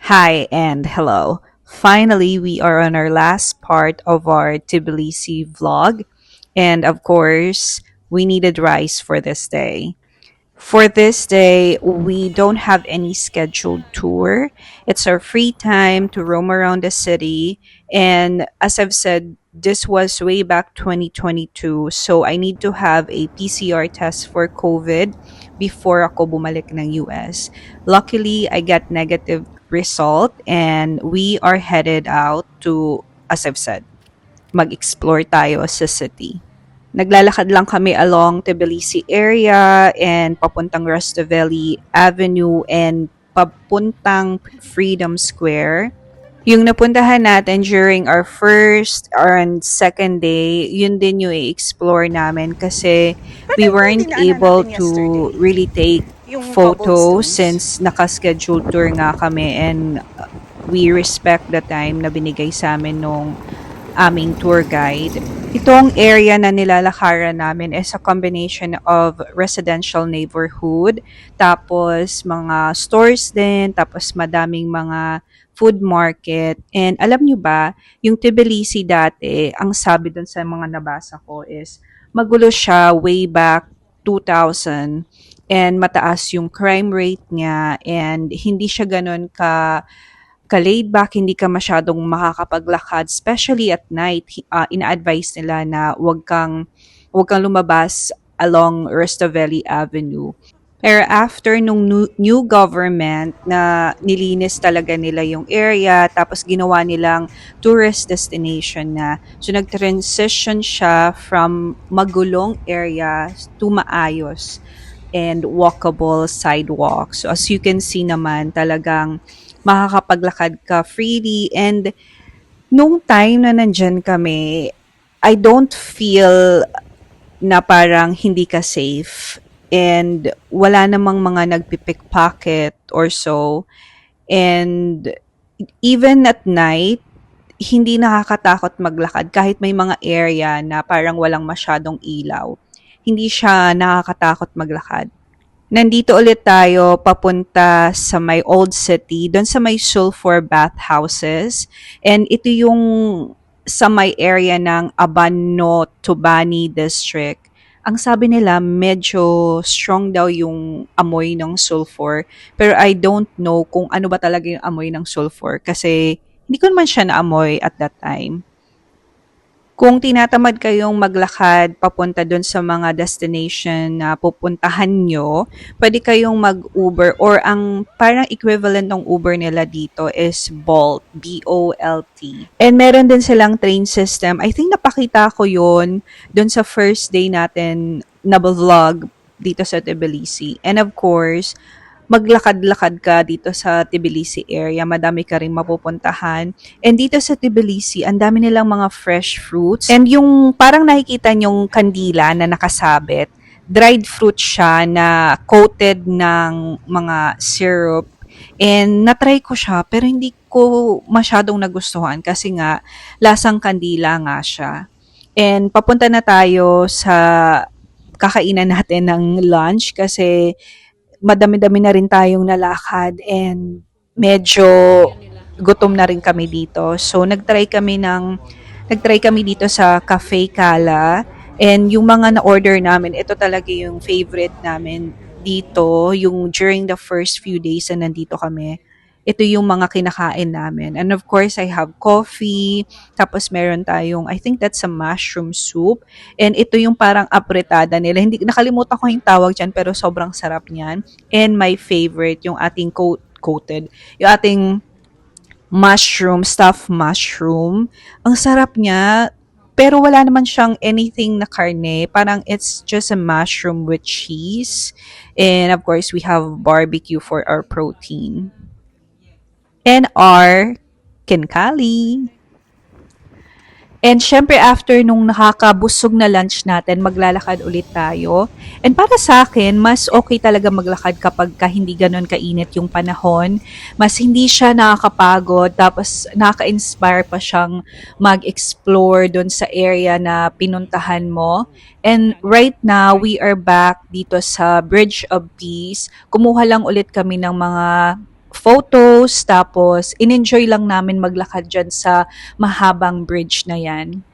Hi and hello. Finally, we are on our last part of our Tbilisi vlog. And of course, we needed rice for this day. For this day, we don't have any scheduled tour. It's our free time to roam around the city. And as I've said, this was way back 2022. So I need to have a PCR test for COVID before ako bumalik ng US. Luckily, I got negative result and we are headed out to, as I've said, mag-explore tayo sa city. Naglalakad lang kami along Tbilisi area and papuntang Rustaveli Avenue and papuntang Freedom Square. Yung napuntahan natin during our first and second day, yun din yung i-explore namin kasi Ano we yung weren't dinaanan able natin to yesterday? really take Yung photos cobblestones? since naka-scheduled tour nga kami and we respect the time na binigay sa amin nung aming tour guide. Itong area na nilalakaran namin is a combination of residential neighborhood, tapos mga stores din, tapos madaming mga food market. And alam nyo ba, yung Tbilisi dati, ang sabi dun sa mga nabasa ko is magulo siya way back 2000 and mataas yung crime rate niya and hindi siya ganun ka-laid back, hindi ka masyadong makakapaglakad, especially at night. Ina-advise nila na wag kang lumabas along Rustaveli Avenue. Pero after nung new government na nilinis talaga nila yung area, tapos ginawa nilang tourist destination na. So nag-transition siya from magulong area to maayos and walkable sidewalks. So as you can see naman, talagang makakapaglakad ka freely. And nung time na nandyan kami, I don't feel na parang hindi ka safe. And wala namang mga nagpipickpocket or so. And even at night, hindi nakakatakot maglakad kahit may mga area na parang walang masyadong ilaw. Hindi siya nakakatakot maglakad. Nandito ulit tayo papunta sa may Old City, doon sa may Sulphur Bathhouses. And ito yung sa may area ng Abano Tubani District. Ang sabi nila, medyo strong daw yung amoy ng sulfur. Pero I don't know kung ano ba talaga yung amoy ng sulfur kasi hindi ko naman siya naamoy at that time. Kung tinatamad kayong maglakad papunta dun sa mga destination na pupuntahan nyo, pwede kayong mag-Uber or ang parang equivalent ng Uber nila dito is Bolt, B-O-L-T. And meron din silang train system. I think napakita ko yun dun sa first day natin na vlog dito sa Tbilisi. And of course, maglakad-lakad ka dito sa Tbilisi area, madami ka ring mapupuntahan. And dito sa Tbilisi, ang dami nilang mga fresh fruits. And yung parang nakikita nyong kandila na nakasabit, dried fruit siya na coated ng mga syrup. And natry ko siya, pero hindi ko masyadong nagustuhan kasi nga lasang kandila nga siya. And papunta na tayo sa kakainan natin ng lunch kasi madami-dami na rin tayong nalakad and medyo gutom na rin kami dito. So nagtry kami dito sa Cafe Kala and yung mga na-order namin, ito talaga yung favorite namin dito, yung during the first few days na nandito kami. Ito yung mga kinakain namin. And of course, I have coffee. Tapos meron tayong, I think that's a mushroom soup. And ito yung parang apretada nila. Hindi, nakalimutan ko yung tawag dyan, pero sobrang sarap niyan. And my favorite, yung ating coated, yung ating mushroom, stuffed mushroom. Ang sarap niya, pero wala naman siyang anything na karne. Parang it's just a mushroom with cheese. And of course, we have barbecue for our protein. And our kinkali. And syempre after nung nakakabusog na lunch natin, maglalakad ulit tayo. And para sa akin, mas okay talaga maglakad kapag hindi ganun kainit yung panahon. Mas hindi siya nakakapagod, tapos nakaka-inspire pa siyang mag-explore dun sa area na pinuntahan mo. And right now, we are back dito sa Bridge of Peace. Kumuha lang ulit kami ng mga mag-photos, tapos in-enjoy lang namin maglakad dyan sa mahabang bridge na yan.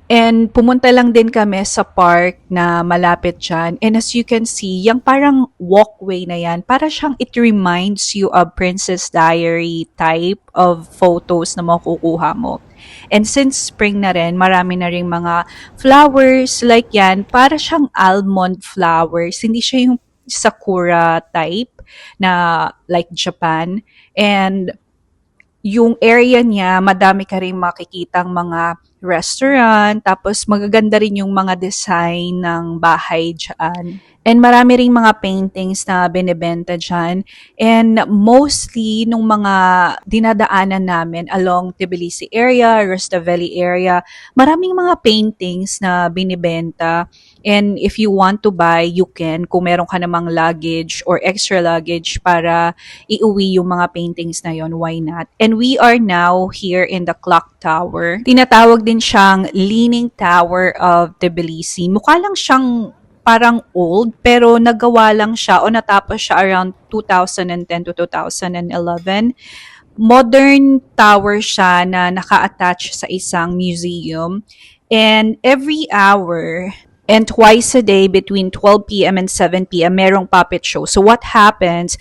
And pumunta lang din kami sa park na malapit dyan. And as you can see, yung parang walkway na yan, para siyang it reminds you of Princess Diary type of photos na makukuha mo. And since spring na rin, marami na rin mga flowers like yan, para siyang almond flowers. Hindi siya yung sakura type na like Japan. And yung area niya, madami ka rin makikitang mga restaurant, tapos magaganda rin yung mga design ng bahay dyan. And marami ring mga paintings na binibenta dyan. And mostly, nung mga dinadaanan namin along Tbilisi area, Rustaveli area, maraming mga paintings na binibenta. And if you want to buy, you can. Kung meron ka namang luggage or extra luggage para iuwi yung mga paintings na yon, why not? And we are now here in the clock tower. Tinatawag din siyang Leaning Tower of Tbilisi. Mukha lang siyang parang old, pero nagawa lang siya o natapos siya around 2010 to 2011. Modern tower siya na naka-attach sa isang museum. And every hour, and twice a day between 12 p.m. and 7 p.m. merong puppet show. So what happens,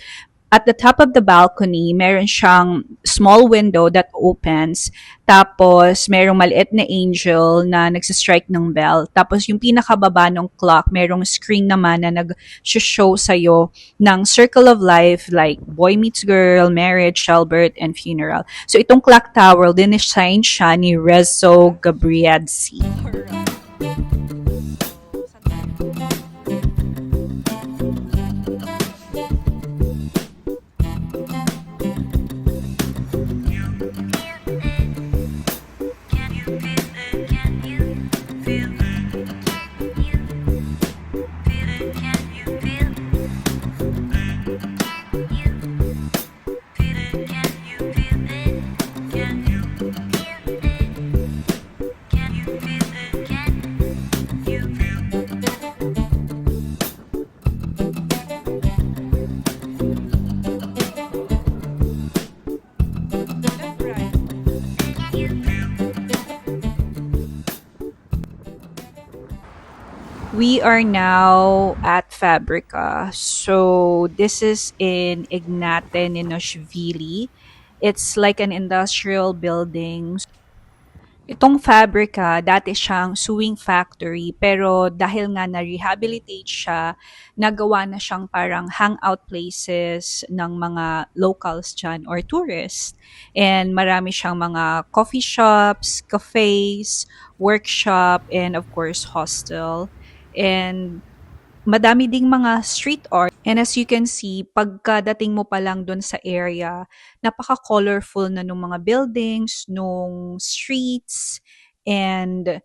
at the top of the balcony, meron siyang small window that opens. Tapos, merong maliit na angel na nagsistrike ng bell. Tapos, yung pinakababa ng clock, merong screen naman na nag-show sa'yo ng circle of life like boy meets girl, marriage, childbirth, and funeral. So, itong clock tower, dinesign siya ni Rezo Gabriadzi. We are now at Fabrica. So this is in Ignate, Ninoshvili. It's like an industrial building. Itong Fabrica, dati siyang sewing factory, pero dahil nga na-rehabilitate siya, nagawa na siyang parang hangout places ng mga locals dyan or tourists. And marami siyang mga coffee shops, cafes, workshop, and of course, hostel. And madami ding mga street art. And as you can see, pagkadating mo pa lang dun sa area, napaka-colorful na nung mga buildings, nung streets, and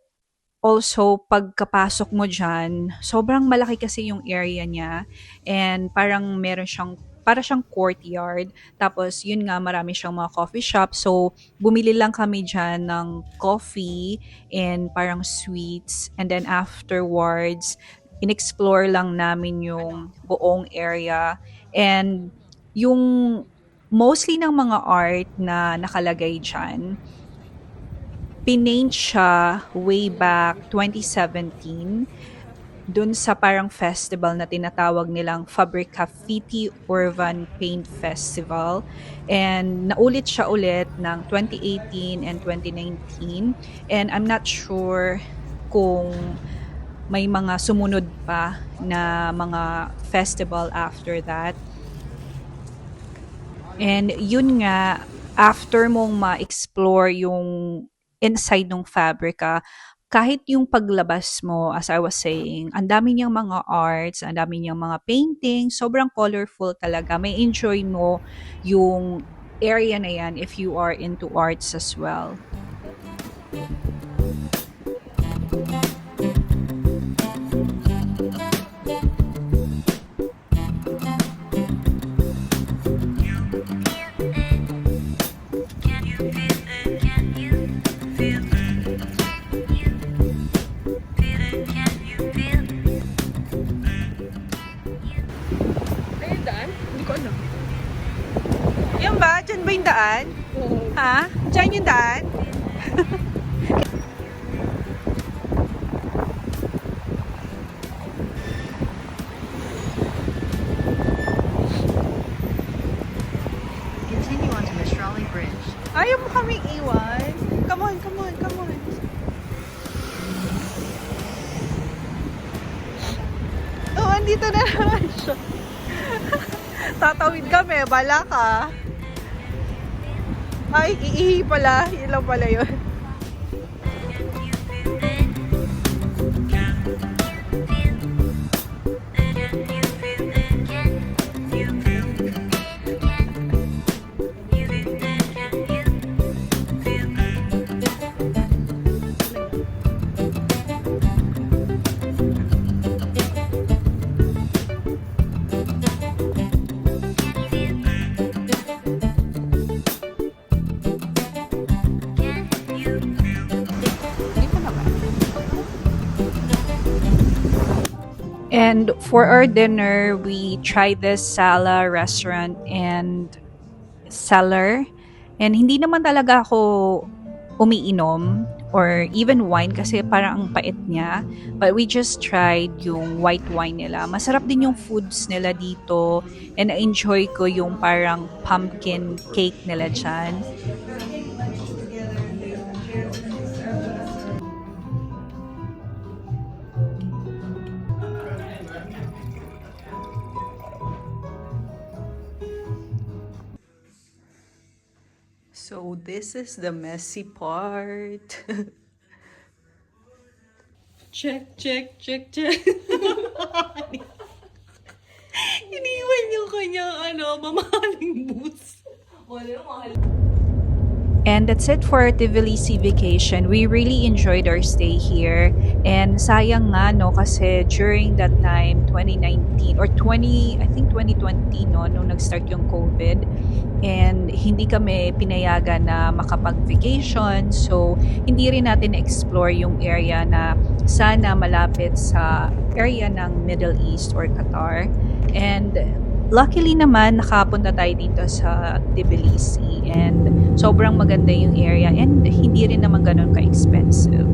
also pagkapasok mo dyan, sobrang malaki kasi yung area niya, and parang meron siyang para siyang courtyard. Tapos, yun nga, marami siyang mga coffee shop. So, bumili lang kami dyan ng coffee and parang sweets. And then afterwards, inexplore lang namin yung buong area. And yung mostly ng mga art na nakalagay dyan, pinaint siya way back 2017 dun sa parang festival na tinatawag nilang Fabricaffiti Urban Paint Festival. And naulit siya ulit ng 2018 and 2019. And I'm not sure kung may mga sumunod pa na mga festival after that. And yun nga, after mong ma-explore yung inside ng Fabrica, kahit yung paglabas mo, as I was saying, ang dami niyang mga arts, ang dami niyang mga paintings, sobrang colorful talaga. May enjoy mo yung area na yan if you are into arts as well. Ayun daan? Hindi ko alam. Yan ba? Diyan ba yung daan? Ha? Diyan yung daan? Continue onto Mistrali Bridge. Ayaw mo kaming iwan? Come on, come on, come on. Oh, andito na naman siya. Tatawid kami, bala ka. Ay, iihi pala. Yun lang pala yun. And for our dinner, we tried this Sala restaurant and cellar. And hindi naman talaga ako umiinom or even wine kasi parang ang pait niya. But we just tried yung white wine nila. Masarap din yung foods nila dito. And na-enjoy ko yung parang pumpkin cake nila dyan. So this is the messy part. Check, check, check, check. Iniwan yung kanyang mamahaling boots. And that's it for our Tbilisi vacation. We really enjoyed our stay here. And sayang nga no kasi during that time 2019 or 2020 no nung nag-start yung COVID and hindi kami pinayagan na makapag-vacation. So hindi rin natin explore yung area na sana malapit sa area ng Middle East or Qatar. And luckily naman, nakapunta tayo dito sa Tbilisi and sobrang maganda yung area and hindi rin naman ganun ka-expensive.